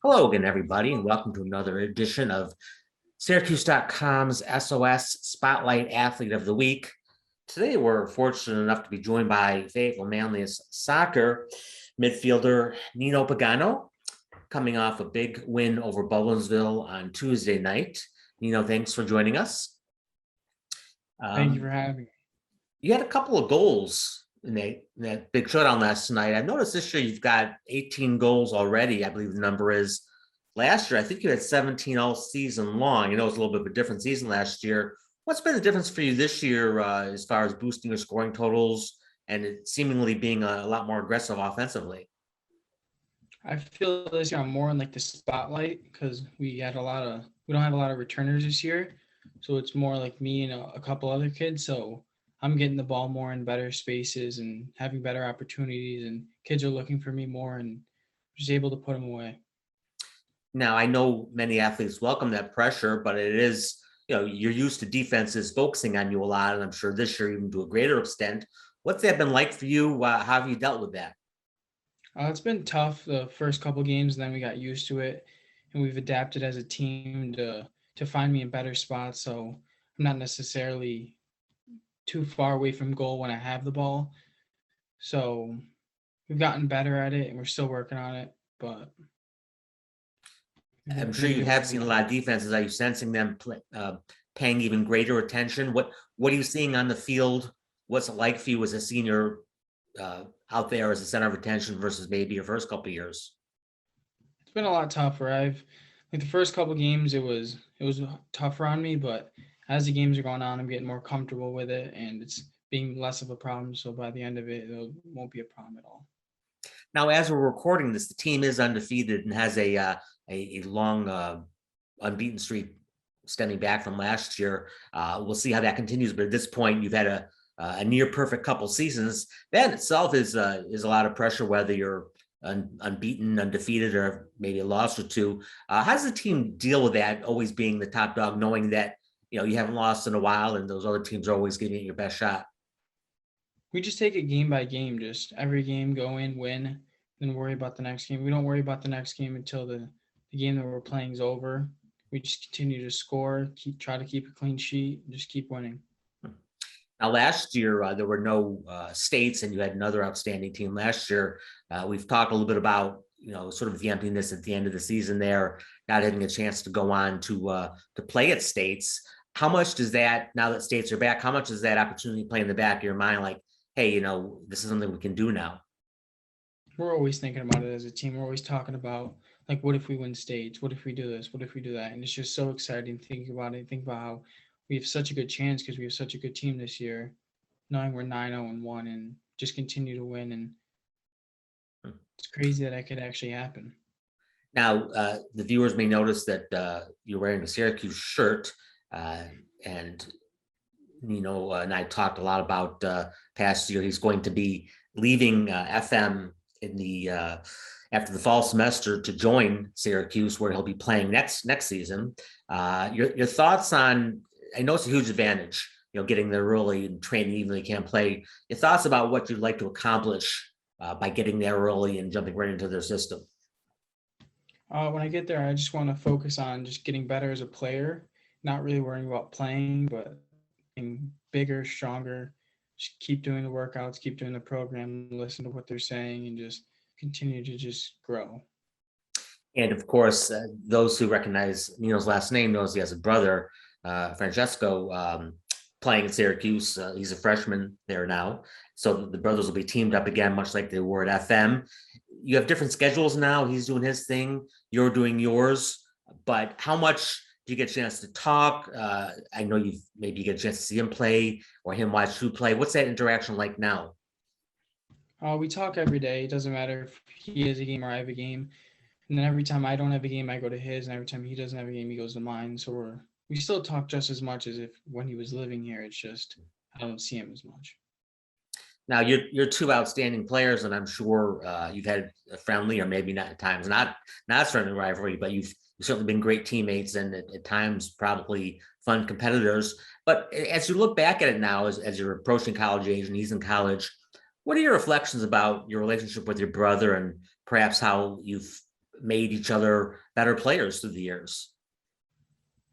Hello again, everybody, and welcome to another edition of syracuse.com's SOS Spotlight Athlete of the Week. Today, we're fortunate enough to be joined by Fayetteville-Manlius soccer midfielder Nino Pagano, coming off a big win over Bowlinsville on Tuesday night. Nino, thanks for joining us. Thank you for having me. You had a couple of goals in that big showdown last night. I've noticed this year you've got 18 goals already, I believe the number is. Last year, I think you had 17 all season long. You know, it was a little bit of a different season last year. What's been the difference for you this year as far as boosting your scoring totals and it seemingly being a lot more aggressive offensively? I feel this year I'm more in like the spotlight because we don't have a lot of returners this year. So it's more like me and a couple other kids. So I'm getting the ball more in better spaces and having better opportunities, and kids are looking for me more and just able to put them away. Now, I know many athletes welcome that pressure, but it is, you're used to defenses focusing on you a lot, and I'm sure this year even to a greater extent. What's that been like for you? How have you dealt with that? It's been tough the first couple games, and then we got used to it, and we've adapted as a team to find me in better spots. So I'm not necessarily too far away from goal when I have the ball. So we've gotten better at it, and we're still working on it. But I'm we've sure been you doing have a seen a lot. lot of defenses. Are you sensing them paying even greater attention? What are you seeing on the field? What's it like for you as a senior out there as a center of attention versus maybe your first couple of years? It's been a lot tougher. I've like the first couple games, it was tougher on me, but as the games are going on, I'm getting more comfortable with it, and it's being less of a problem. So by the end of it, it won't be a problem at all. Now, as we're recording this, the team is undefeated and has a long unbeaten streak stemming back from last year. We'll see how that continues. But at this point, you've had a near perfect couple seasons. That in itself is a lot of pressure, whether you're unbeaten, undefeated, or maybe a loss or two. How does the team deal with that? Always being the top dog, knowing that you haven't lost in a while, and those other teams are always giving it your best shot. We just take it game by game, just every game go in, win, then worry about the next game. We don't worry about the next game until the game that we're playing is over. We just continue to score, try to keep a clean sheet, and just keep winning. Now, last year, there were no states, and you had another outstanding team last year. We've talked a little bit about, sort of the emptiness at the end of the season there, not having a chance to go on to play at states. How much does that, now that states are back, how much does that opportunity play in the back of your mind? Like, hey, this is something we can do now. We're always thinking about it as a team. We're always talking about like, what if we win states? What if we do this? What if we do that? And it's just so exciting thinking about it. Think about how we have such a good chance because we have such a good team this year, knowing we're 9-0-1 and just continue to win. And it's crazy that that could actually happen. Now, the viewers may notice that you're wearing a Syracuse shirt, and Nino and I talked a lot about past year. He's going to be leaving FM in the after the fall semester to join Syracuse, where he'll be playing next season. Your thoughts on? I know it's a huge advantage, getting there early and training even though you can't play. Your thoughts about what you'd like to accomplish by getting there early and jumping right into their system? When I get there, I just want to focus on just getting better as a player, not really worrying about playing, but getting bigger, stronger. Just keep doing the workouts, keep doing the program, listen to what they're saying, and just continue to just grow. And of course, those who recognize Nino's last name knows he has a brother, Francesco, playing at Syracuse. He's a freshman there now. So the brothers will be teamed up again, much like they were at FM. You have different schedules now. He's doing his thing, you're doing yours. But how much do you get a chance to talk? I know maybe you get a chance to see him play or him watch you play. What's that interaction like now? We talk every day. It doesn't matter if he has a game or I have a game. And then every time I don't have a game, I go to his, and every time he doesn't have a game, he goes to mine. So we still talk just as much as if when he was living here. It's just I don't see him as much. Now you're two outstanding players, and I'm sure you've had a friendly or maybe not at times not friendly rivalry, but you've certainly been great teammates and at times probably fun competitors. But as you look back at it now, as you're approaching college age and he's in college, what are your reflections about your relationship with your brother and perhaps how you've made each other better players through the years.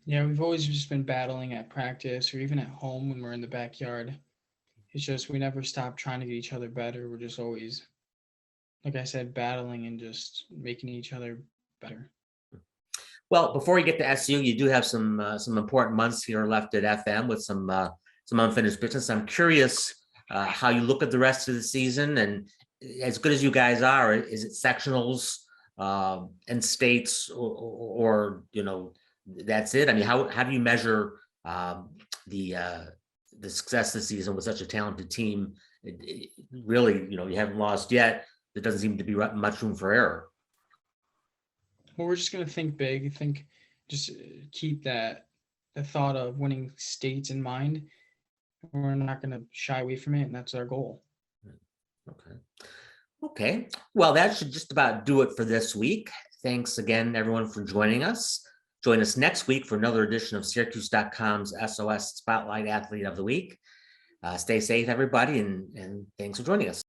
Yeah, we've always just been battling at practice or even at home when we're in the backyard. It's just we never stop trying to get each other better. We're just always, like I said, battling and just making each other better. Well, before you get to SU, you do have some important months here left at FM with some unfinished business. I'm curious how you look at the rest of the season, and as good as you guys are, is it sectionals and states, or that's it? I mean, how do you measure the success this season with such a talented team? Really, you haven't lost yet. There doesn't seem to be much room for error. Well, we're just gonna think big. Just keep the thought of winning states in mind. We're not gonna shy away from it, and that's our goal. Okay. Okay. Well, that should just about do it for this week. Thanks again, everyone, for joining us. Join us next week for another edition of Syracuse.com's SOS Spotlight Athlete of the Week. Stay safe, everybody, and thanks for joining us.